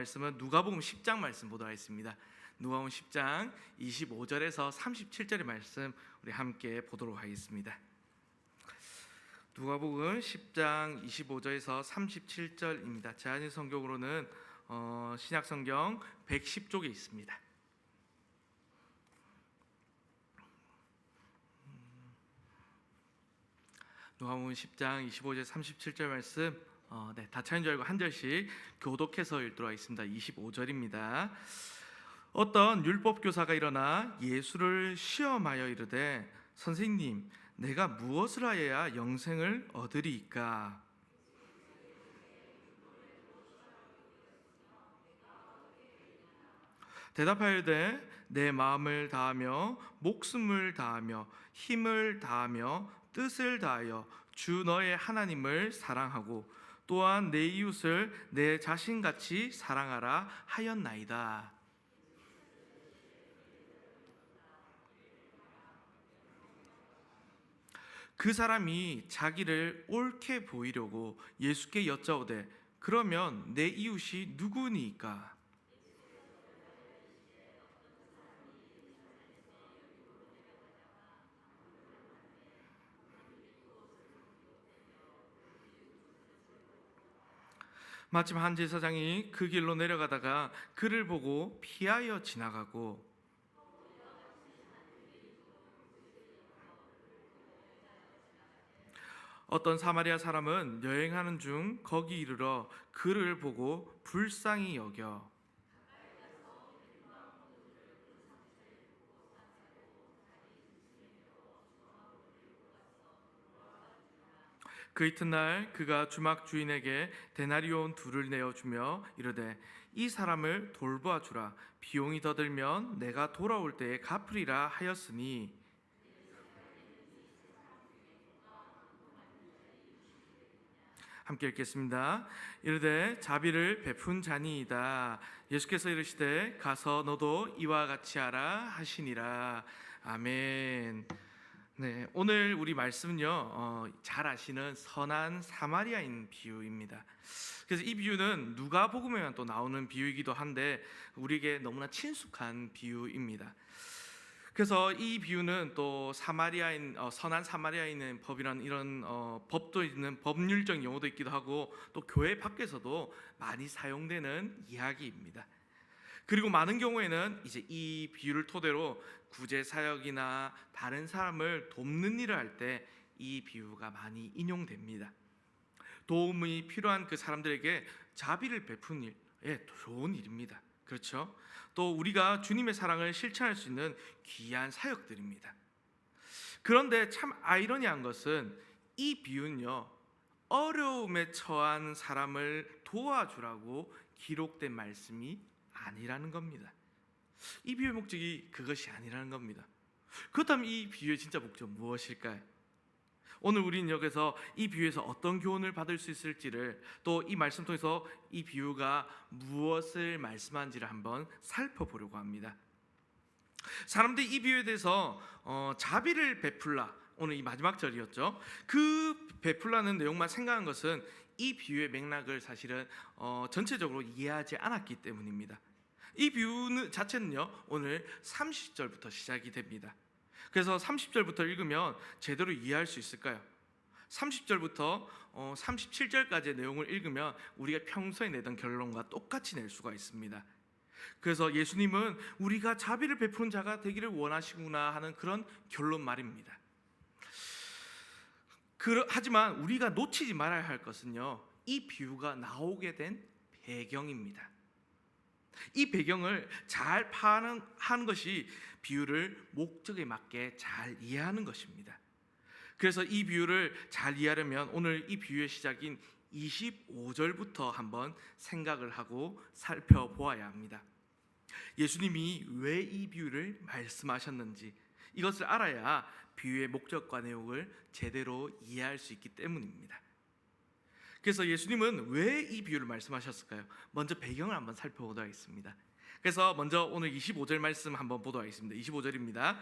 말씀은 누가복음 10장 말씀 보도록 하겠습니다. 누가복음 10장 25절에서 37절의 말씀 우리 함께 보도록 하겠습니다. 누가복음 10장 25절에서 37절입니다. 제 안의 성경으로는 신약성경 110쪽에 있습니다. 누가복음 10장 25절 37절 말씀 다 차인 줄 알고 한 절씩 교독해서 읽도록 하겠습니다. 25절입니다. 어떤 율법 교사가 일어나 예수를 시험하여 이르되 선생님, 내가 무엇을 하여야 영생을 얻으리이까? 대답하여되 내 마음을 다하며 목숨을 다하며 힘을 다하며 뜻을 다하여 주 너의 하나님을 사랑하고 또한 내 이웃을 내 자신같이 사랑하라 하였나이다. 그 사람이 자기를 옳게 보이려고 예수께 여짜오되 그러면 내 이웃이 누구니까? 마침 한 제사장이 그 길로 내려가다가 그를 보고 피하여 지나가고 어떤 사마리아 사람은 여행하는 중 거기 이르러 그를 보고 불쌍히 여겨 그 이튿날 그가 주막 주인에게 데나리온 둘을 내어주며 이르되 이 사람을 돌보아 주라. 비용이 더 들면 내가 돌아올 때에 갚으리라 하였으니 함께 읽겠습니다. 이르되 자비를 베푼 자니이다. 예수께서 이르시되 가서 너도 이와 같이 하라 하시니라. 아멘. 네, 오늘 우리 말씀은요 잘 아시는 선한 사마리아인 비유입니다. 그래서 이 비유는 누가복음에만 또 나오는 비유이기도 한데 우리에게 너무나 친숙한 비유입니다. 그래서 이 비유는 또 사마리아인 선한 사마리아인의 법이라는 이런 법도 있는 법률적 용어도 있기도 하고 또 교회 밖에서도 많이 사용되는 이야기입니다. 그리고 많은 경우에는 이제 이 비유를 토대로 구제 사역이나 다른 사람을 돕는 일을 할 때 이 비유가 많이 인용됩니다. 도움이 필요한 그 사람들에게 자비를 베푸는 일, 좋은 일입니다. 그렇죠? 또 우리가 주님의 사랑을 실천할 수 있는 귀한 사역들입니다. 그런데 참 아이러니한 것은 이 비유는요 어려움에 처한 사람을 도와주라고 기록된 말씀이 아니라는 겁니다. 이 비유의 목적이 그것이 아니라는 겁니다. 그렇다면 이 비유의 진짜 목적 무엇일까요? 오늘 우리는 여기서 이 비유에서 어떤 교훈을 받을 수 있을지를 또 이 말씀 통해서 이 비유가 무엇을 말씀하는지를 한번 살펴보려고 합니다. 사람들이 이 비유에 대해서 자비를 베풀라, 오늘 이 마지막 절이었죠. 그 베풀라는 내용만 생각한 것은 이 비유의 맥락을 사실은 전체적으로 이해하지 않았기 때문입니다. 이 비유 자체는요 오늘 30절부터 시작이 됩니다. 그래서 30절부터 읽으면 제대로 이해할 수 있을까요? 30절부터 37절까지의 내용을 읽으면 우리가 평소에 내던 결론과 똑같이 낼 수가 있습니다. 그래서 예수님은 우리가 자비를 베푸는 자가 되기를 원하시구나 하는 그런 결론 말입니다. 하지만 우리가 놓치지 말아야 할 것은요 이 비유가 나오게 된 배경입니다. 이 배경을 잘 파악하는 것이 비유를 목적에 맞게 잘 이해하는 것입니다. 그래서 이 비유를 잘 이해하려면 오늘 이 비유의 시작인 25절부터 한번 생각을 하고 살펴보아야 합니다. 예수님이 왜 이 비유를 말씀하셨는지 이것을 알아야 비유의 목적과 내용을 제대로 이해할 수 있기 때문입니다. 그래서 예수님은 왜 이 비유를 말씀하셨을까요? 먼저 배경을 한번 살펴보도록 하겠습니다. 그래서 먼저 오늘 25절 말씀 한번 보도록 하겠습니다. 25절입니다.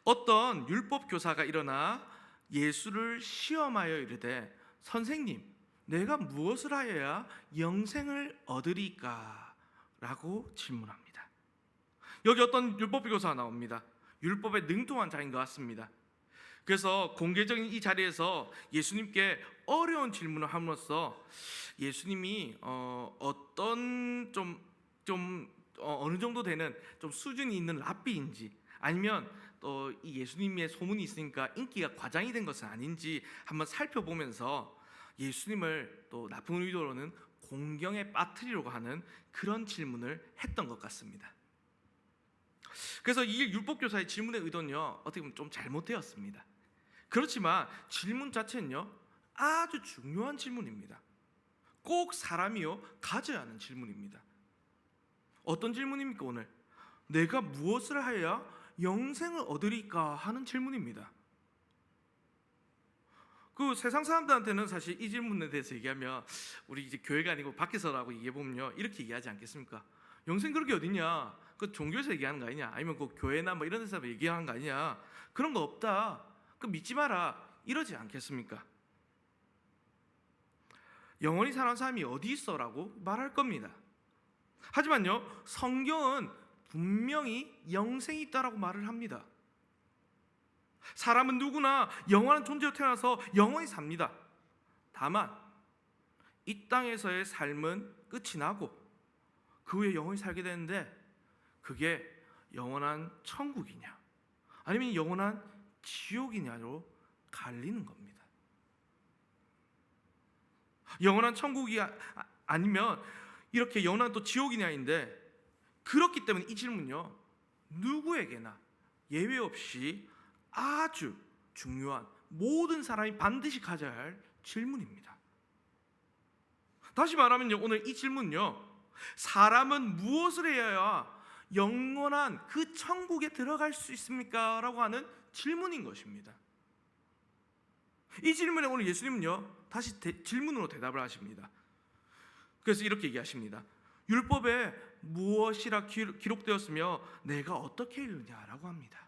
어떤 율법 교사가 일어나 예수를 시험하여 이르되 선생님, 내가 무엇을 하여야 영생을 얻으리까? 라고 질문합니다. 여기 어떤 율법 교사가 나옵니다. 율법에 능통한 자인 것 같습니다. 그래서 공개적인 이 자리에서 예수님께 어려운 질문을 함으로써 예수님이 어떤 어느 정도 되는 좀 수준이 있는 랍비인지, 아니면 또 이 예수님의 소문이 있으니까 인기가 과장이 된 것은 아닌지 한번 살펴보면서 예수님을 또 나쁜 의도로는 공경에 빠뜨리려고 하는 그런 질문을 했던 것 같습니다. 그래서 이 율법교사의 질문의 의도는요, 어떻게 보면 좀 잘못되었습니다. 그렇지만 질문 자체는요, 아주 중요한 질문입니다. 꼭 사람이요 가져야 하는 질문입니다. 어떤 질문입니까? 오늘 내가 무엇을 하여야 영생을 얻으리까 하는 질문입니다. 그 세상 사람들한테는 사실 이 질문에 대해서 얘기하면, 우리 이제 교회가 아니고 밖에서라고 얘기해 보면요, 이렇게 얘기하지 않겠습니까? 영생 그런 게 어딨냐? 그 종교에서 얘기하는 거 아니냐? 아니면 그 교회나 뭐 이런 데서 얘기하는 거 아니냐? 그런 거 없다. 그 믿지 마라. 이러지 않겠습니까? 영원히 사는 사람이 어디 있어라고 말할 겁니다. 하지만요, 성경은 분명히 영생이 있다라고 말을 합니다. 사람은 누구나 영원한 존재로 태어나서 영원히 삽니다. 다만 이 땅에서의 삶은 끝이 나고 그 후에 영원히 살게 되는데, 그게 영원한 천국이냐 아니면 영원한 지옥이냐로 갈리는 겁니다. 영원한 천국이 아니면 이렇게 영원한 또 지옥이냐인데, 그렇기 때문에 이 질문요, 누구에게나 예외 없이 아주 중요한, 모든 사람이 반드시 가져야 할 질문입니다. 다시 말하면요, 오늘 이 질문요, 사람은 무엇을 해야 영원한 그 천국에 들어갈 수 있습니까? 라고 하는 질문인 것입니다. 이 질문에 오늘 예수님은요, 다시 질문으로 대답을 하십니다. 그래서 이렇게 얘기하십니다. 율법에 무엇이라 기록되었으며 내가 어떻게 읽느냐라고 합니다.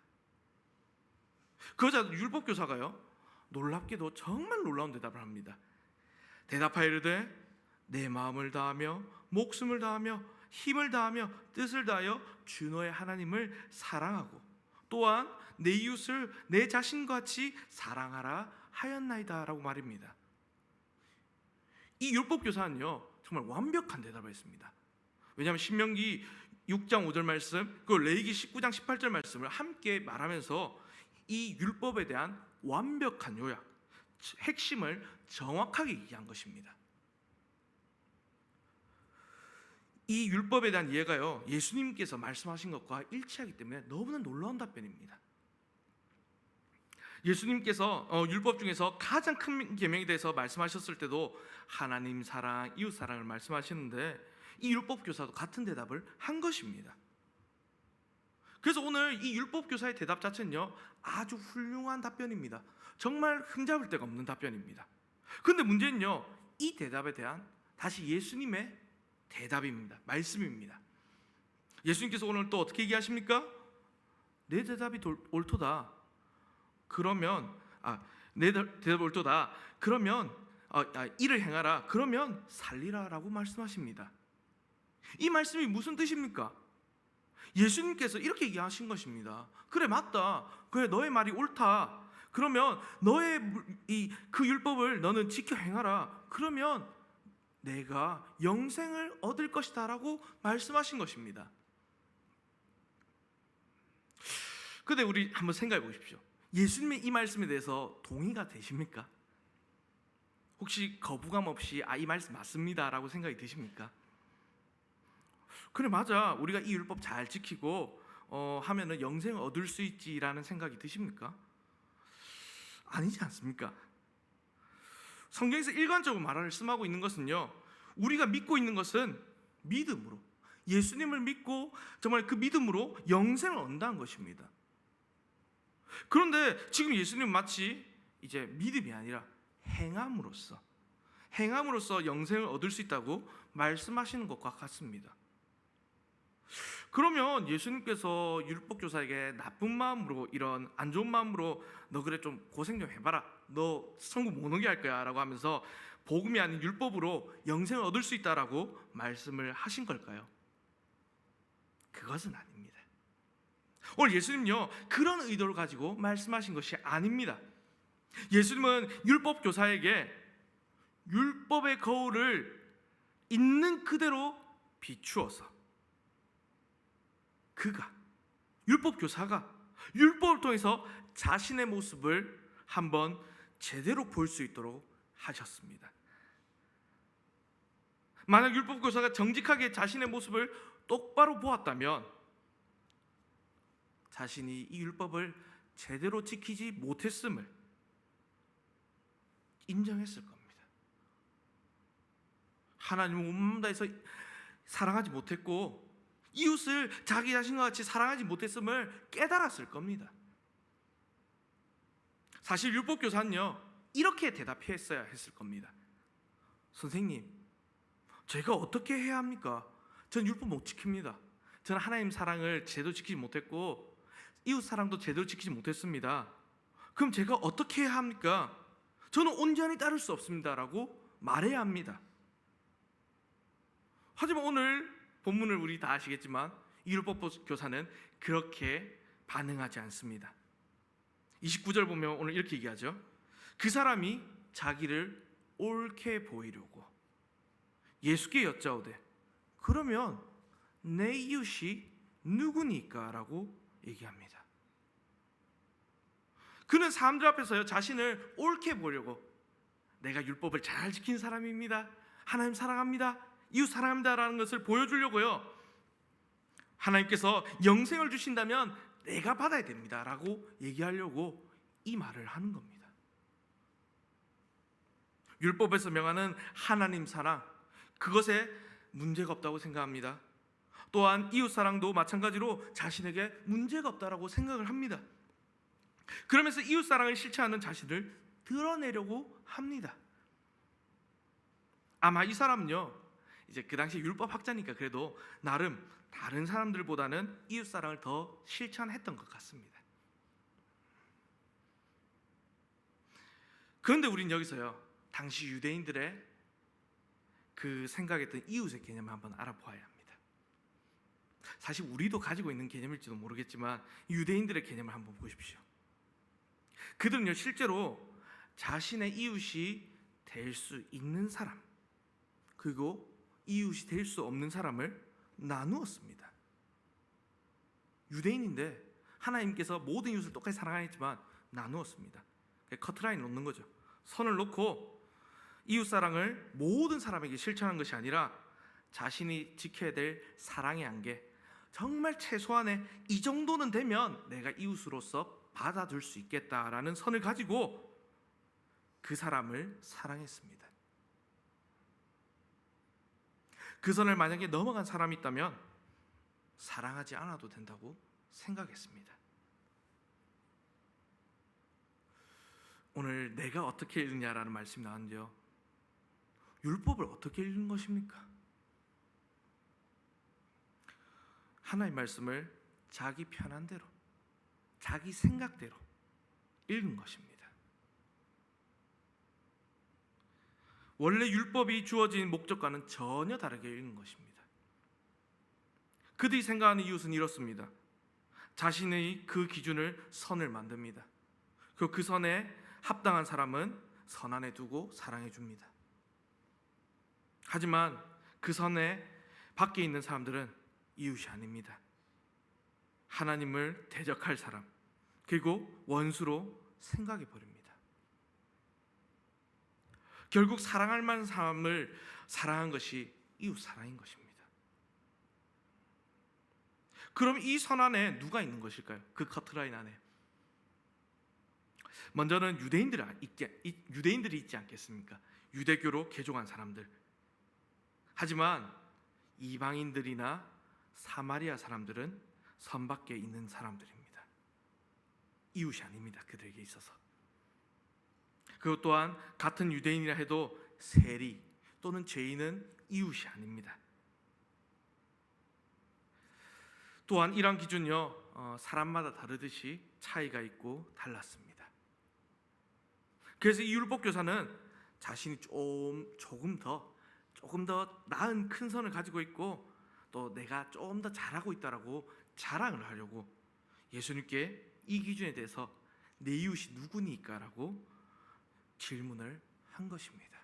그러자 율법교사가요, 놀랍게도 정말 놀라운 대답을 합니다. 대답하여 이르되 내 마음을 다하며 목숨을 다하며 힘을 다하며 뜻을 다하여 주 너의 하나님을 사랑하고 또한 내 이웃을 내 자신같이 사랑하라 하였나이다 라고 말입니다. 이 율법교사는요, 정말 완벽한 대답을 했습니다. 왜냐하면 신명기 6장 5절 말씀, 그 레위기 19장 18절 말씀을 함께 말하면서 이 율법에 대한 완벽한 요약, 핵심을 정확하게 얘기한 것입니다. 이 율법에 대한 이해가요, 예수님께서 말씀하신 것과 일치하기 때문에 너무나 놀라운 답변입니다. 예수님께서 율법 중에서 가장 큰 계명에 대해서 말씀하셨을 때도 하나님 사랑, 이웃 사랑을 말씀하시는데, 이 율법 교사도 같은 대답을 한 것입니다. 그래서 오늘 이 율법 교사의 대답 자체는요, 아주 훌륭한 답변입니다. 정말 흠잡을 데가 없는 답변입니다. 그런데 문제는요, 이 대답에 대한 다시 예수님의 대답입니다. 말씀입니다. 예수님께서 오늘 또 어떻게 얘기하십니까? 내 대답이 옳도다. 그러면 내 대답이 옳도다. 그러면 이를 행하라. 그러면 살리라라고 말씀하십니다. 이 말씀이 무슨 뜻입니까? 예수님께서 이렇게 얘기하신 것입니다. 그래, 맞다. 그래, 너의 말이 옳다. 그러면 너의 그 율법을 너는 지켜 행하라. 그러면 내가 영생을 얻을 것이다 라고 말씀하신 것입니다. 그런데 우리 한번 생각해 보십시오. 예수님의 이 말씀에 대해서 동의가 되십니까? 혹시 거부감 없이 이 말씀 맞습니다 라고 생각이 드십니까? 그래, 맞아, 우리가 이 율법 잘 지키고 하면은 영생을 얻을 수 있지라는 생각이 드십니까? 아니지 않습니까? 성경에서 일관적으로 말씀하고 있는 것은요, 우리가 믿고 있는 것은 믿음으로, 예수님을 믿고 정말 그 믿음으로 영생을 얻는다는 것입니다. 그런데 지금 예수님은 마치 이제 믿음이 아니라 행함으로써 영생을 얻을 수 있다고 말씀하시는 것과 같습니다. 그러면 예수님께서 율법교사에게 나쁜 마음으로, 이런 안 좋은 마음으로 너 그래 좀 고생 좀 해봐라, 너 천국 못 오게 할 거야 라고 하면서 복음이 아닌 율법으로 영생을 얻을 수 있다라고 말씀을 하신 걸까요? 그것은 아닙니다. 오늘 예수님요 그런 의도를 가지고 말씀하신 것이 아닙니다. 예수님은 율법 교사에게 율법의 거울을 있는 그대로 비추어서 그가 율법 교사가 율법을 통해서 자신의 모습을 한번 제대로 볼 수 있도록 하셨습니다. 만약 율법 교사가 정직하게 자신의 모습을 똑바로 보았다면 자신이 이 율법을 제대로 지키지 못했음을 인정했을 겁니다. 하나님을 온몸 다해서 사랑하지 못했고 이웃을 자기 자신과 같이 사랑하지 못했음을 깨달았을 겁니다. 사실 율법 교사는요 이렇게 대답했어야 했을 겁니다. 선생님, 제가 어떻게 해야 합니까? 전 율법 못 지킵니다. 저는 하나님 사랑을 제대로 지키지 못했고 이웃 사랑도 제대로 지키지 못했습니다. 그럼 제가 어떻게 해야 합니까? 저는 온전히 따를 수 없습니다 라고 말해야 합니다. 하지만 오늘 본문을 우리 다 아시겠지만 이 율법 교사는 그렇게 반응하지 않습니다. 29절 보면 오늘 이렇게 얘기하죠. 그 사람이 자기를 옳게 보이려고 예수께 여짜오되 그러면 내 이웃이 누구니까? 라고 얘기합니다. 그는 사람들 앞에서요 자신을 옳게 보려고 내가 율법을 잘 지킨 사람입니다, 하나님 사랑합니다, 이웃 사랑합니다 라는 것을 보여주려고요 하나님께서 영생을 주신다면 내가 받아야 됩니다 라고 얘기하려고 이 말을 하는 겁니다. 율법에서 명하는 하나님 사랑, 그것에 문제가 없다고 생각합니다. 또한 이웃 사랑도 마찬가지로 자신에게 문제가 없다라고 생각을 합니다. 그러면서 이웃 사랑을 실천하는 자신을 드러내려고 합니다. 아마 이 사람은요 이제 그 당시 율법 학자니까 그래도 나름 다른 사람들보다는 이웃 사랑을 더 실천했던 것 같습니다. 그런데 우린 여기서요 당시 유대인들의 그 생각했던 이웃의 개념을 한번 알아보아야 합니다. 사실 우리도 가지고 있는 개념일지도 모르겠지만 유대인들의 개념을 한번 보십시오. 그들은요 실제로 자신의 이웃이 될 수 있는 사람 그리고 이웃이 될 수 없는 사람을 나누었습니다. 유대인인데 하나님께서 모든 이웃을 똑같이 사랑하였지만 나누었습니다. 커트라인 놓는 거죠. 선을 놓고 이웃 사랑을 모든 사람에게 실천한 것이 아니라 자신이 지켜야 될 사랑의 한계, 정말 최소한의 이 정도는 되면 내가 이웃으로서 받아줄 수 있겠다라는 선을 가지고 그 사람을 사랑했습니다. 그 선을 만약에 넘어간 사람이 있다면 사랑하지 않아도 된다고 생각했습니다. 오늘 내가 어떻게 읽느냐라는 말씀이 나왔는데요 율법을 어떻게 읽는 것입니까? 하나님의 말씀을 자기 편한 대로 자기 생각대로 읽은 것입니다. 원래 율법이 주어진 목적과는 전혀 다르게 읽는 것입니다. 그들이 생각하는 이웃은 이렇습니다. 자신의 그 기준을 선을 만듭니다. 그리고 그 선에 합당한 사람은 선 안에 두고 사랑해 줍니다. 하지만 그 선에 밖에 있는 사람들은 이웃이 아닙니다. 하나님을 대적할 사람 그리고 원수로 생각해 버립니다. 결국 사랑할 만한 사람을 사랑한 것이 이웃 사랑인 것입니다. 그럼 이 선 안에 누가 있는 것일까요? 그 커트라인 안에 먼저는 유대인들이 있지 않겠습니까? 유대교로 개종한 사람들. 하지만 이방인들이나 사마리아 사람들은 선 밖에 있는 사람들입니다. 이웃이 아닙니다. 그들에게 있어서. 그것 또한 같은 유대인이라 해도 세리 또는 죄인은 이웃이 아닙니다. 또한 이러한 기준요 사람마다 다르듯이 차이가 있고 달랐습니다. 그래서 이 율법 교사는 자신이 조금 더 나은 큰 선을 가지고 있고 또 내가 좀 더 잘하고 있다라고 자랑을 하려고 예수님께 이 기준에 대해서 내 이웃이 누구니까라고 질문을 한 것입니다.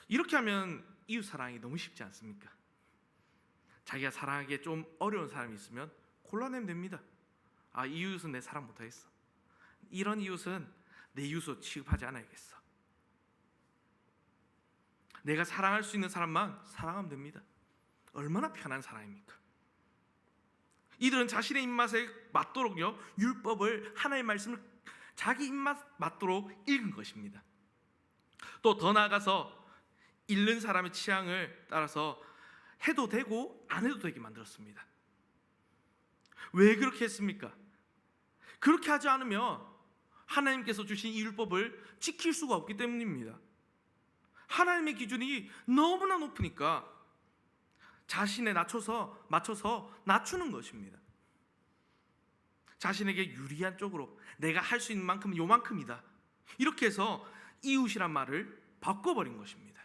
이렇게 하면 이웃 사랑이 너무 쉽지 않습니까? 자기가 사랑하기에 좀 어려운 사람이 있으면 골라내면 됩니다. 아, 이 이웃은 내 사랑 못하겠어. 이런 이웃은 내 이웃으로 취급하지 않아야겠어. 내가 사랑할 수 있는 사람만 사랑하면 됩니다. 얼마나 편한 사랑입니까? 이들은 자신의 입맛에 맞도록요, 율법을, 하나님의 말씀을 자기 입맛 맞도록 읽은 것입니다. 또 더 나아가서 읽는 사람의 취향을 따라서 해도 되고 안 해도 되게 만들었습니다. 왜 그렇게 했습니까? 그렇게 하지 않으면 하나님께서 주신 이 율법을 지킬 수가 없기 때문입니다. 하나님의 기준이 너무나 높으니까 자신에 맞춰서 낮추는 것입니다. 자신에게 유리한 쪽으로 내가 할 수 있는 만큼은 요만큼이다, 이렇게 해서 이웃이란 말을 바꿔버린 것입니다.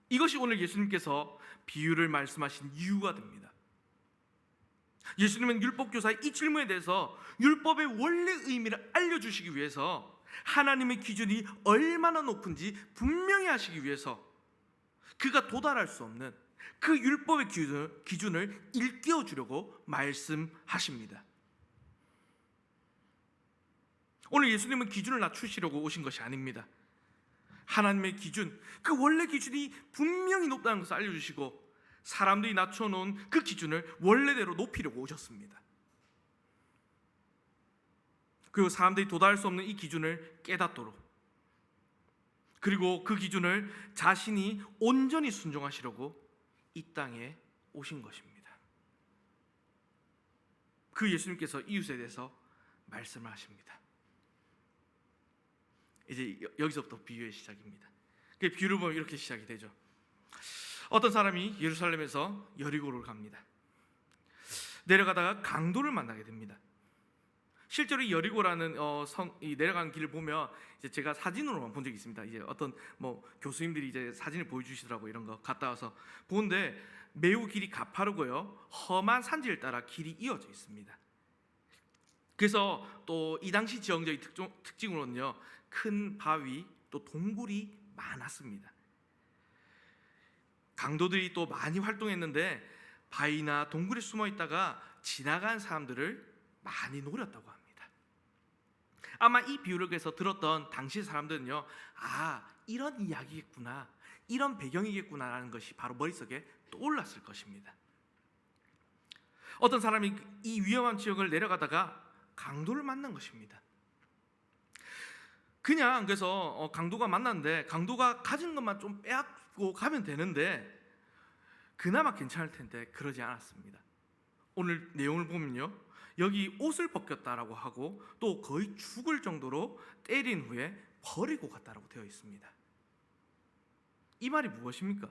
이것이 오늘 예수님께서 비유를 말씀하신 이유가 됩니다. 예수님은 율법교사의 이 질문에 대해서 율법의 원래 의미를 알려주시기 위해서 하나님의 기준이 얼마나 높은지 분명히 하시기 위해서 그가 도달할 수 없는 그 율법의 기준을 일깨워 주려고 말씀하십니다. 오늘 예수님은 기준을 낮추시려고 오신 것이 아닙니다. 하나님의 기준, 그 원래 기준이 분명히 높다는 것을 알려주시고 사람들이 낮춰놓은 그 기준을 원래대로 높이려고 오셨습니다. 그리고 사람들이 도달할 수 없는 이 기준을 깨닫도록, 그리고 그 기준을 자신이 온전히 순종하시려고 이 땅에 오신 것입니다. 그 예수님께서 이웃에 대해서 말씀을 하십니다. 이제 여기서부터 비유의 시작입니다. 그 비유를 보면 이렇게 시작이 되죠. 어떤 사람이 예루살렘에서 여리고를 갑니다. 내려가다가 강도를 만나게 됩니다. 실제로 이 여리고라는 이 내려가는 길을 보면 이제 제가 사진으로만 본 적이 있습니다. 이제 어떤 교수님들이 이제 사진을 보여주시더라고, 이런 거 갔다 와서 보는데 매우 길이 가파르고요, 험한 산지를 따라 길이 이어져 있습니다. 그래서 또 이 당시 지형적인 특징으로는요, 큰 바위 또 동굴이 많았습니다. 강도들이 또 많이 활동했는데 바위나 동굴에 숨어 있다가 지나간 사람들을 많이 노렸다고 합니다. 아마 이 비유를 그래서 들었던 당시 사람들은요, 아, 이런 이야기겠구나, 이런 배경이겠구나라는 것이 바로 머릿속에 떠올랐을 것입니다. 어떤 사람이 이 위험한 지역을 내려가다가 강도를 만난 것입니다. 그냥 그래서 강도가 만났는데 강도가 가진 것만 좀 빼앗고 가면 되는데 그나마 괜찮을 텐데 그러지 않았습니다. 오늘 내용을 보면요, 여기 옷을 벗겼다라고 하고 또 거의 죽을 정도로 때린 후에 버리고 갔다라고 되어 있습니다. 이 말이 무엇입니까?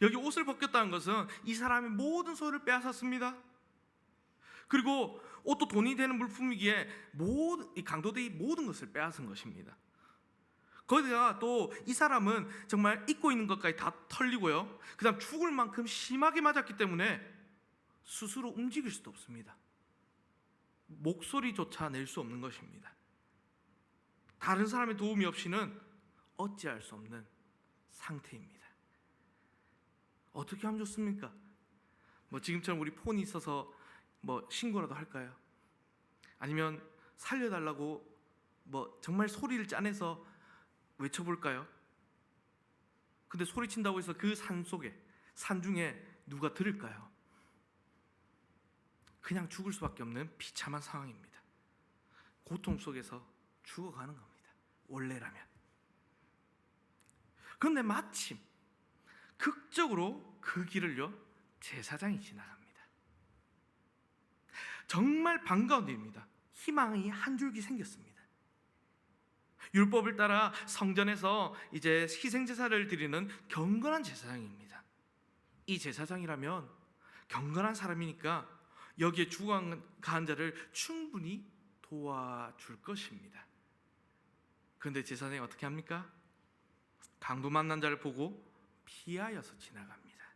여기 옷을 벗겼다는 것은 이 사람의 모든 소유를 빼앗았습니다. 그리고 옷도 돈이 되는 물품이기에 이 강도들이 모든 것을 빼앗은 것입니다. 거기다가 또 이 사람은 정말 입고 있는 것까지 다 털리고요, 그 다음 죽을 만큼 심하게 맞았기 때문에 스스로 움직일 수도 없습니다. 목소리조차 낼 수 없는 것입니다. 다른 사람의 도움이 없이는 어찌할 수 없는 상태입니다. 어떻게 하면 좋습니까? 지금처럼 우리 폰이 있어서 신고라도 할까요? 아니면 살려달라고 정말 소리를 짜내서 외쳐볼까요? 근데 소리친다고 해서 그 산 중에 누가 들을까요? 그냥 죽을 수밖에 없는 비참한 상황입니다. 고통 속에서 죽어가는 겁니다, 원래라면. 그런데 마침 극적으로 그 길을요, 제사장이 지나갑니다. 정말 반가운 일입니다. 희망이 한 줄기 생겼습니다. 율법을 따라 성전에서 이제 희생 제사를 드리는 경건한 제사장입니다. 이 제사장이라면 경건한 사람이니까 여기에 죽어간 자를 충분히 도와줄 것입니다. 그런데 제사장이 어떻게 합니까? 강도 만난 자를 보고 피하여서 지나갑니다.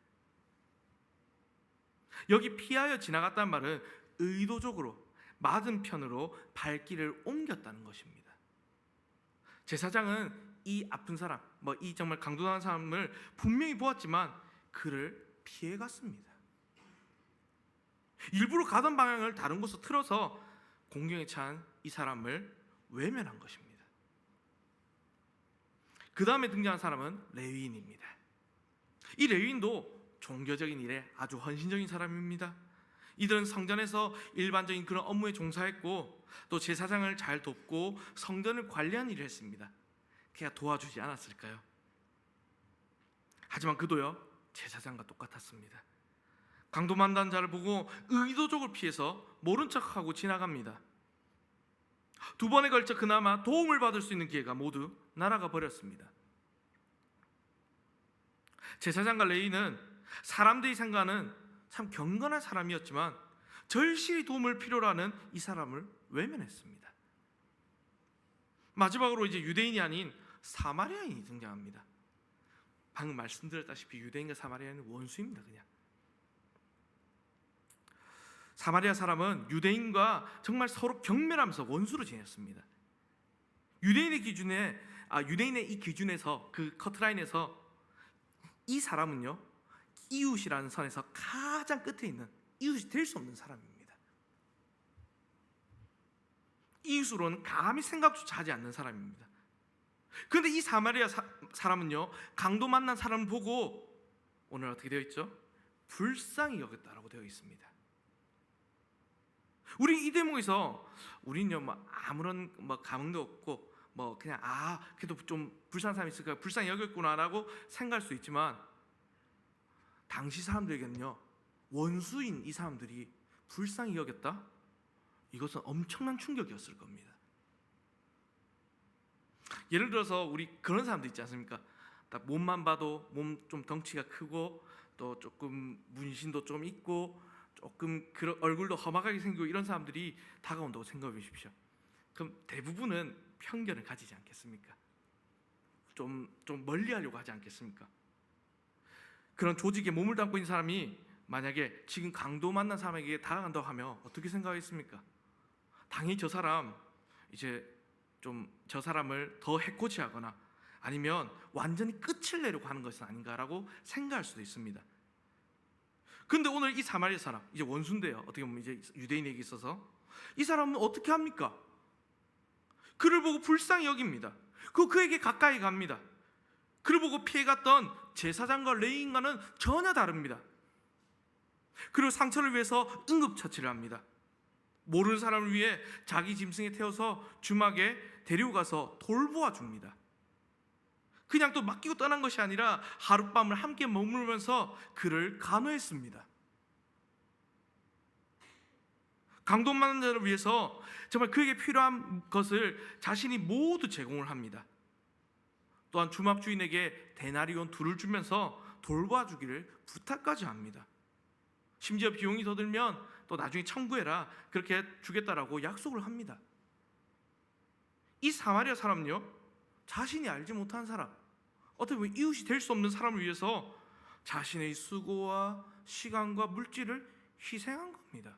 여기 피하여 지나갔다는 말은 의도적으로 맞은편으로 발길을 옮겼다는 것입니다. 제사장은 이 아픈 사람, 이 정말 강도당한 사람을 분명히 보았지만 그를 피해 갔습니다. 일부러 가던 방향을 다른 곳으로 틀어서 공경에 찬 이 사람을 외면한 것입니다. 그 다음에 등장한 사람은 레위인입니다. 이 레위인도 종교적인 일에 아주 헌신적인 사람입니다. 이들은 성전에서 일반적인 그런 업무에 종사했고 또 제사장을 잘 돕고 성전을 관리하는 일을 했습니다. 그가 도와주지 않았을까요? 하지만 그도요 제사장과 똑같았습니다. 강도 만난 자를 보고 의도적으로 피해서 모른 척하고 지나갑니다. 두 번에 걸쳐 그나마 도움을 받을 수 있는 기회가 모두 날아가 버렸습니다. 제사장과 레위인은 사람들이 생각하는 참 경건한 사람이었지만 절실히 도움을 필요로 하는 이 사람을 외면했습니다. 마지막으로 이제 유대인이 아닌 사마리아인이 등장합니다. 방금 말씀드렸다시피 유대인과 사마리아인은 원수입니다. 그냥 사마리아 사람은 유대인과 정말 서로 경멸하면서 원수로 지냈습니다. 유대인의 이 기준에서 그 커트라인에서 이 사람은요 이웃이라는 선에서 가장 끝에 있는 이웃이 될 수 없는 사람입니다. 이웃으로는 감히 생각조차 하지 않는 사람입니다. 그런데 이 사마리아 사람은요 강도 만난 사람을 보고 오늘 어떻게 되어 있죠? 불쌍히 여겼다라고 되어 있습니다. 우리 이 대목에서 우리는요 아무런 감흥도 없고 그냥 그래도 좀 불쌍한 사람이 있을까 불쌍히 여겼구나라고 생각할 수 있지만 당시 사람들에게는요 원수인 이 사람들이 불쌍히 여겼다? 이것은 엄청난 충격이었을 겁니다. 예를 들어서 우리 그런 사람들 있지 않습니까? 딱 몸만 봐도 몸 좀 덩치가 크고 또 조금 문신도 좀 있고 조금 얼굴도 험악하게 생기고 이런 사람들이 다가온다고 생각해 보십시오. 그럼 대부분은 편견을 가지지 않겠습니까? 좀 멀리 하려고 하지 않겠습니까? 그런 조직에 몸을 담고 있는 사람이 만약에 지금 강도 만난 사람에게 다가간다고 하면 어떻게 생각하겠습니까? 당연히 저 사람을 더 해코지하거나 아니면 완전히 끝을 내려고 하는 것은 아닌가라고 생각할 수도 있습니다. 근데 오늘 이 사마리아 사람 이제 원수인데요. 어떻게 보면 이제 유대인에게 있어서 이 사람은 어떻게 합니까? 그를 보고 불쌍히 여깁니다. 그에게 가까이 갑니다. 그를 보고 피해갔던 제사장과 레위인과는 전혀 다릅니다. 그리고 상처를 위해서 응급처치를 합니다. 모르는 사람을 위해 자기 짐승에 태워서 주막에 데리고 가서 돌보아 줍니다. 그냥 또 맡기고 떠난 것이 아니라 하룻밤을 함께 머물면서 그를 간호했습니다. 강도 만난 자를 위해서 정말 그에게 필요한 것을 자신이 모두 제공을 합니다. 또한 주막 주인에게 데나리온 2를 주면서 돌봐주기를 부탁까지 합니다. 심지어 비용이 더 들면 또 나중에 청구해라 그렇게 주겠다라고 약속을 합니다. 이 사마리아 사람은요 자신이 알지 못한 사람, 어떻게 보면 이웃이 될 수 없는 사람을 위해서 자신의 수고와 시간과 물질을 희생한 겁니다.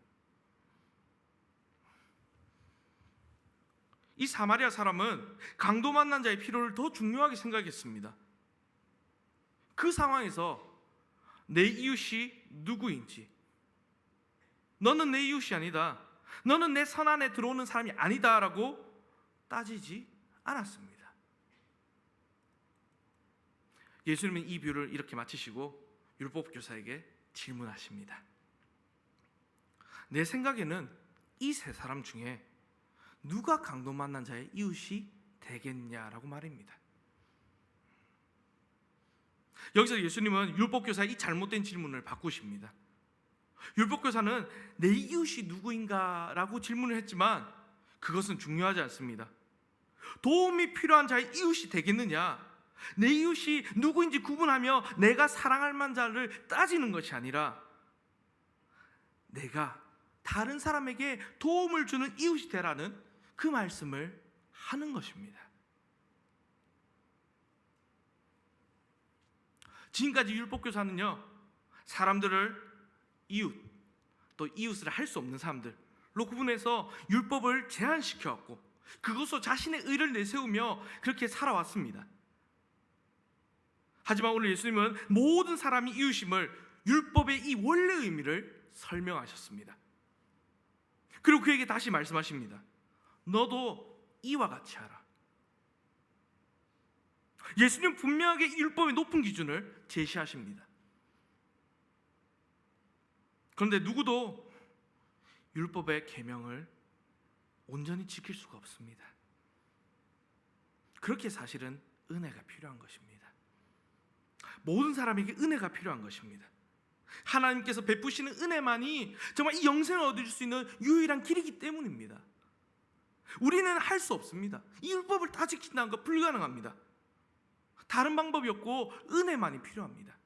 이 사마리아 사람은 강도 만난 자의 필요를 더 중요하게 생각했습니다. 그 상황에서 내 이웃이 누구인지, 너는 내 이웃이 아니다, 너는 내 선 안에 들어오는 사람이 아니다라고 따지지 않았습니다. 예수님은 이 비유를 이렇게 마치시고 율법교사에게 질문하십니다. 내 생각에는 이 세 사람 중에 누가 강도 만난 자의 이웃이 되겠냐라고 말입니다. 여기서 예수님은 율법교사의 이 잘못된 질문을 바꾸십니다. 율법교사는 내 이웃이 누구인가라고 질문을 했지만 그것은 중요하지 않습니다. 도움이 필요한 자의 이웃이 되겠느냐, 내 이웃이 누구인지 구분하며 내가 사랑할 만한 자를 따지는 것이 아니라 내가 다른 사람에게 도움을 주는 이웃이 되라는 그 말씀을 하는 것입니다. 지금까지 율법교사는요, 사람들을 이웃, 또 이웃을 할 수 없는 사람들로 구분해서 율법을 제한시켜왔고 그것으로 자신의 의를 내세우며 그렇게 살아왔습니다. 하지만 오늘 예수님은 모든 사람이 이웃임을, 율법의 이 원래 의미를 설명하셨습니다. 그리고 그에게 다시 말씀하십니다. 너도 이와 같이 하라. 예수님 분명하게 율법의 높은 기준을 제시하십니다. 그런데 누구도 율법의 계명을 온전히 지킬 수가 없습니다. 그렇게 사실은 은혜가 필요한 것입니다. 모든 사람에게 은혜가 필요한 것입니다. 하나님께서 베푸시는 은혜만이 정말 이 영생을 얻을 수 있는 유일한 길이기 때문입니다. 우리는 할 수 없습니다. 이 율법을 다 지킨다는 것 불가능합니다. 다른 방법이 없고 은혜만이 필요합니다.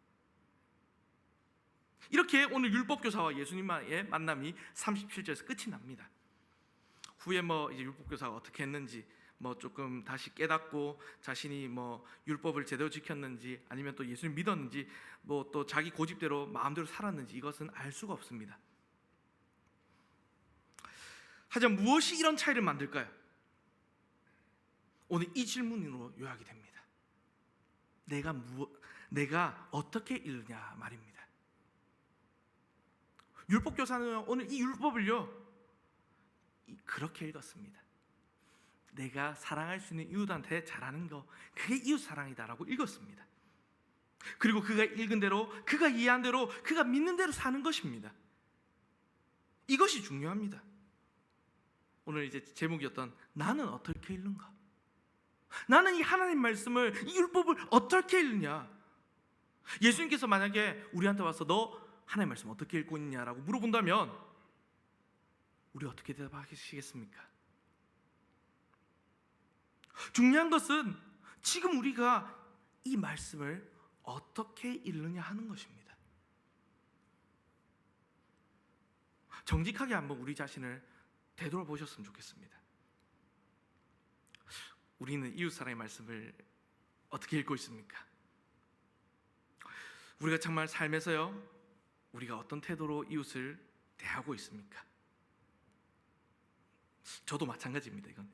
이렇게 오늘 율법교사와 예수님의 만남이 37절에서 끝이 납니다. 후에 이제 율법교사가 어떻게 했는지, 조금 다시 깨닫고 자신이 율법을 제대로 지켰는지, 아니면 또 예수님 믿었는지, 또 자기 고집대로 마음대로 살았는지, 이것은 알 수가 없습니다. 하지만 무엇이 이런 차이를 만들까요? 오늘 이 질문으로 요약이 됩니다. 내가 어떻게 읽느냐 말입니다. 율법교사는 오늘 이 율법을요 그렇게 읽었습니다. 내가 사랑할 수 있는 이웃한테 잘하는 거, 그게 이웃 사랑이다라고 읽었습니다. 그리고 그가 읽은 대로, 그가 이해한 대로, 그가 믿는 대로 사는 것입니다. 이것이 중요합니다. 오늘 이제 제목이었던 나는 어떻게 읽는가? 나는 이 하나님 말씀을, 이 율법을 어떻게 읽느냐? 예수님께서 만약에 우리한테 와서 너 하나님 말씀 어떻게 읽고 있냐라고 물어본다면 우리 어떻게 대답하시겠습니까? 중요한 것은 지금 우리가 이 말씀을 어떻게 읽느냐 하는 것입니다. 정직하게 한번 우리 자신을 되돌아보셨으면 좋겠습니다. 우리는 이웃 사랑의 말씀을 어떻게 읽고 있습니까? 우리가 정말 삶에서요, 우리가 어떤 태도로 이웃을 대하고 있습니까? 저도 마찬가지입니다. 이건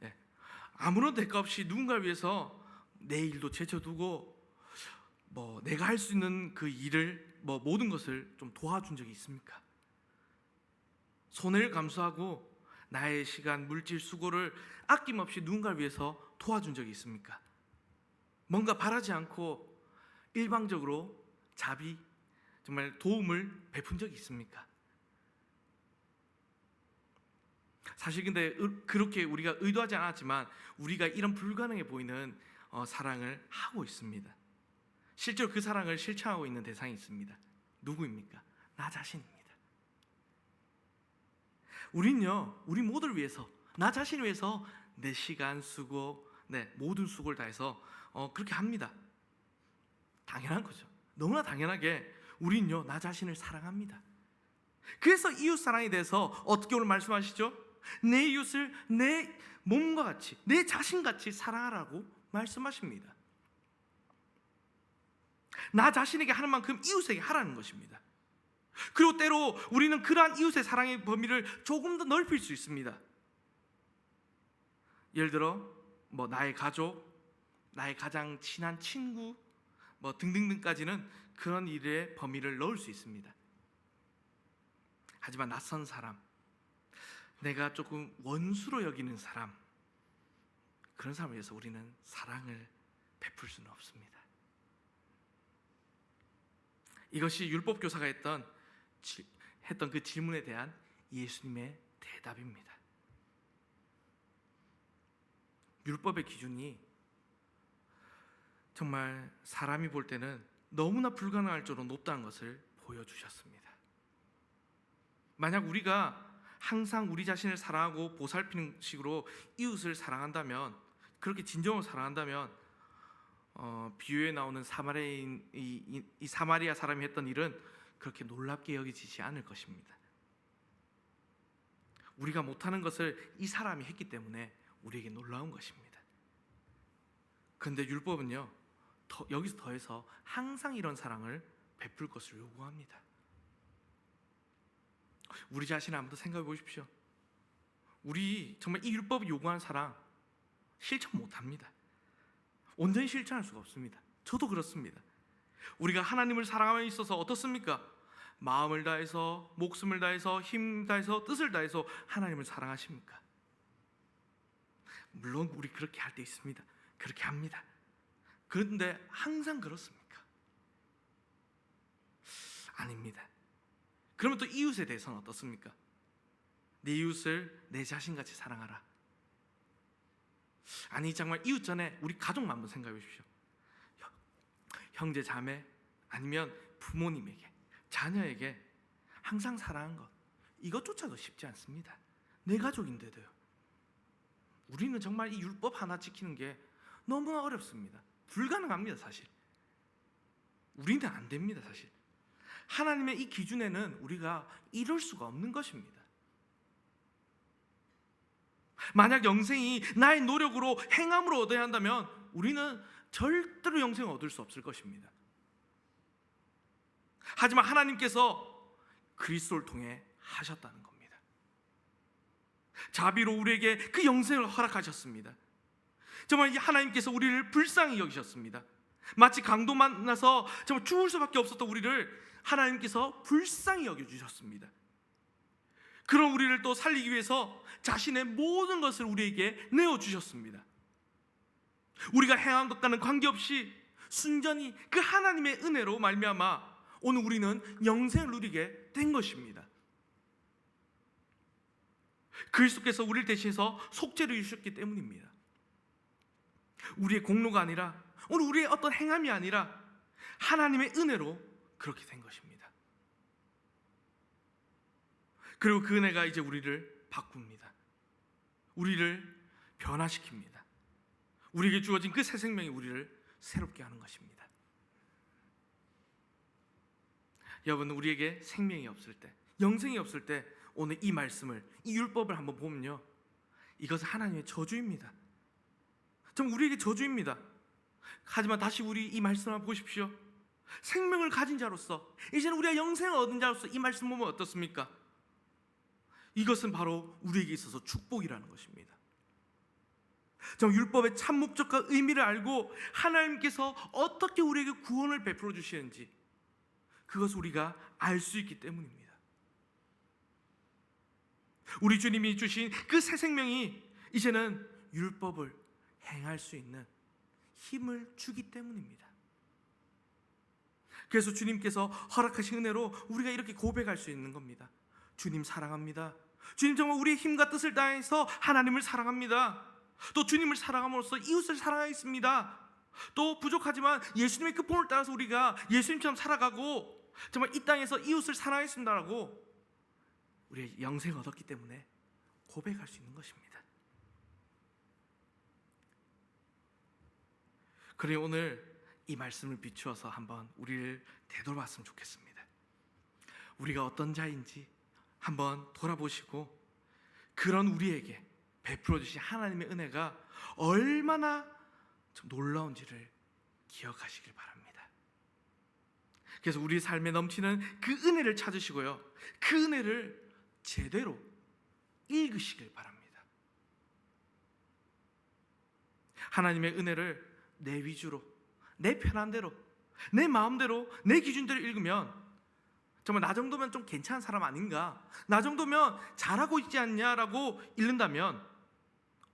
아무런 대가 없이 누군가를 위해서 내 일도 제쳐두고 내가 할 수 있는 그 일을 모든 것을 좀 도와준 적이 있습니까? 손해를 감수하고 나의 시간, 물질, 수고를 아낌없이 누군가를 위해서 도와준 적이 있습니까? 뭔가 바라지 않고 일방적으로 자비, 정말 도움을 베푼 적이 있습니까? 사실 근데 그렇게 우리가 의도하지 않았지만 우리가 이런 불가능해 보이는 사랑을 하고 있습니다. 실제로 그 사랑을 실천하고 있는 대상이 있습니다. 누구입니까? 나 자신입니다. 우리는요, 우리 모두를 위해서, 나 자신을 위해서 내 시간, 수고, 모든 수고를 다해서 그렇게 합니다. 당연한 거죠. 너무나 당연하게 우리는요, 나 자신을 사랑합니다. 그래서 이웃 사랑에 대해서 어떻게 오늘 말씀하시죠? 내 이웃을 내 몸과 같이, 내 자신같이 사랑하라고 말씀하십니다. 나 자신에게 하는 만큼 이웃에게 하라는 것입니다. 그리고 때로 우리는 그러한 이웃의 사랑의 범위를 조금 더 넓힐 수 있습니다. 예를 들어 나의 가족, 나의 가장 친한 친구 등등등까지는 그런 일의 범위를 넣을 수 있습니다. 하지만 낯선 사람, 내가 조금 원수로 여기는 사람, 그런 사람에 대해서 우리는 사랑을 베풀 수는 없습니다. 이것이 율법교사가 했던 그 질문에 대한 예수님의 대답입니다. 율법의 기준이 정말 사람이 볼 때는 너무나 불가능할 정도로 높다는 것을 보여주셨습니다. 만약 우리가 항상 우리 자신을 사랑하고 보살피는 식으로 이웃을 사랑한다면, 그렇게 진정으로 사랑한다면 비유에 나오는 이 사마리아 사람이 했던 일은 그렇게 놀랍게 여기지지 않을 것입니다. 우리가 못하는 것을 이 사람이 했기 때문에 우리에게 놀라운 것입니다. 그런데 율법은요, 여기서 더해서 항상 이런 사랑을 베풀 것을 요구합니다. 우리 자신 한번 더 생각해 보십시오. 우리 정말 이 율법이 요구하는 사랑 실천 못합니다. 온전히 실천할 수가 없습니다. 저도 그렇습니다. 우리가 하나님을 사랑함에 있어서 어떻습니까? 마음을 다해서, 목숨을 다해서, 힘 다해서, 뜻을 다해서 하나님을 사랑하십니까? 물론 우리 그렇게 할 때 있습니다. 그렇게 합니다. 그런데 항상 그렇습니까? 아닙니다. 그러면 또 이웃에 대해서는 어떻습니까? 내 이웃을 내 자신같이 사랑하라. 아니 정말 이웃 전에 우리 가족만 한번 생각해 보십시오. 형제 자매 아니면 부모님에게, 자녀에게 항상 사랑한 것, 이것조차도 쉽지 않습니다. 내 가족인데도요. 우리는 정말 이 율법 하나 지키는 게 너무나 어렵습니다. 불가능합니다. 사실 우리는 안 됩니다. 사실 하나님의 이 기준에는 우리가 이룰 수가 없는 것입니다. 만약 영생이 나의 노력으로, 행함으로 얻어야 한다면 우리는 절대로 영생을 얻을 수 없을 것입니다. 하지만 하나님께서 그리스도를 통해 하셨다는 겁니다. 자비로 우리에게 그 영생을 허락하셨습니다. 정말 하나님께서 우리를 불쌍히 여기셨습니다. 마치 강도 만나서 정말 죽을 수밖에 없었던 우리를 하나님께서 불쌍히 여겨주셨습니다. 그런 우리를 또 살리기 위해서 자신의 모든 것을 우리에게 내어주셨습니다. 우리가 행한 것과는 관계없이 순전히 그 하나님의 은혜로 말미암아 오늘 우리는 영생을 누리게 된 것입니다. 그리스도께서 우리를 대신해서 속죄를 이루셨기 때문입니다. 우리의 공로가 아니라, 오늘 우리의 어떤 행함이 아니라 하나님의 은혜로 그렇게 된 것입니다. 그리고 그 은혜가 이제 우리를 바꿉니다. 우리를 변화시킵니다. 우리에게 주어진 그 새 생명이 우리를 새롭게 하는 것입니다. 여러분, 우리에게 생명이 없을 때, 영생이 없을 때 오늘 이 말씀을, 이 율법을 한번 보면요, 이것은 하나님의 저주입니다. 좀 우리에게 저주입니다. 하지만 다시 우리 이 말씀을 보십시오. 생명을 가진 자로서, 이제는 우리가 영생을 얻은 자로서 이 말씀 보면 어떻습니까? 이것은 바로 우리에게 있어서 축복이라는 것입니다. 좀 율법의 참 목적과 의미를 알고 하나님께서 어떻게 우리에게 구원을 베풀어 주시는지 그것을 우리가 알 수 있기 때문입니다. 우리 주님이 주신 그 새 생명이 이제는 율법을 행할 수 있는 힘을 주기 때문입니다. 그래서 주님께서 허락하신 은혜로 우리가 이렇게 고백할 수 있는 겁니다. 주님 사랑합니다. 주님 정말 우리의 힘과 뜻을 다해서 하나님을 사랑합니다. 또 주님을 사랑함으로써 이웃을 사랑하겠습니다. 또 부족하지만 예수님의 그 본을 따라서 우리가 예수님처럼 살아가고 정말 이 땅에서 이웃을 사랑하겠습니다라고 우리의 영생을 얻었기 때문에 고백할 수 있는 것입니다. 그러니 오늘 이 말씀을 비추어서 한번 우리를 되돌아봤으면 좋겠습니다. 우리가 어떤 자인지 한번 돌아보시고 그런 우리에게 베풀어 주신 하나님의 은혜가 얼마나 놀라운지를 기억하시길 바랍니다. 그래서 우리 삶에 넘치는 그 은혜를 찾으시고요, 그 은혜를 제대로 읽으시길 바랍니다. 하나님의 은혜를 내 위주로, 내 편한 대로, 내 마음대로, 내 기준대로 읽으면 정말 나 정도면 좀 괜찮은 사람 아닌가, 나 정도면 잘하고 있지 않냐라고 읽는다면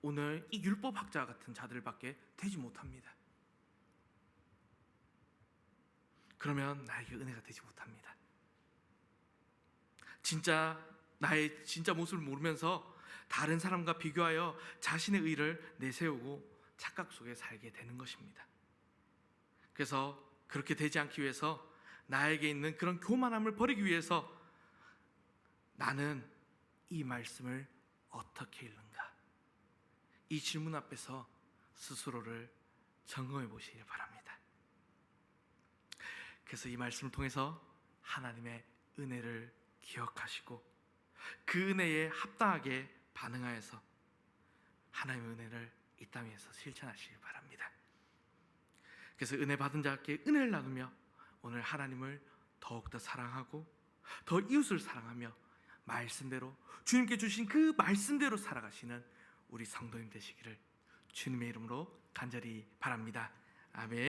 오늘 이 율법학자 같은 자들밖에 되지 못합니다. 그러면 나에게 은혜가 되지 못합니다. 진짜 나의 진짜 모습을 모르면서 다른 사람과 비교하여 자신의 의를 내세우고 착각 속에 살게 되는 것입니다. 그래서 그렇게 되지 않기 위해서 나에게 있는 그런 교만함을 버리기 위해서 나는 이 말씀을 어떻게 읽는가, 이 질문 앞에서 스스로를 점검해 보시길 바랍니다. 그래서 이 말씀을 통해서 하나님의 은혜를 기억하시고 그 은혜에 합당하게 반응하여서 하나님의 은혜를 이 땅에서 실천하시길 바랍니다. 그래서 그래서 은혜 받은 자께 은혜를 나누며 오늘 하나님을 더욱더 사랑하고 더 이웃을 사랑하며 말씀대로 주님께 주신 그 말씀대로 살아가시는 우리 성도님 되시기를 주님의 이름으로 간절히 바랍니다. 아멘.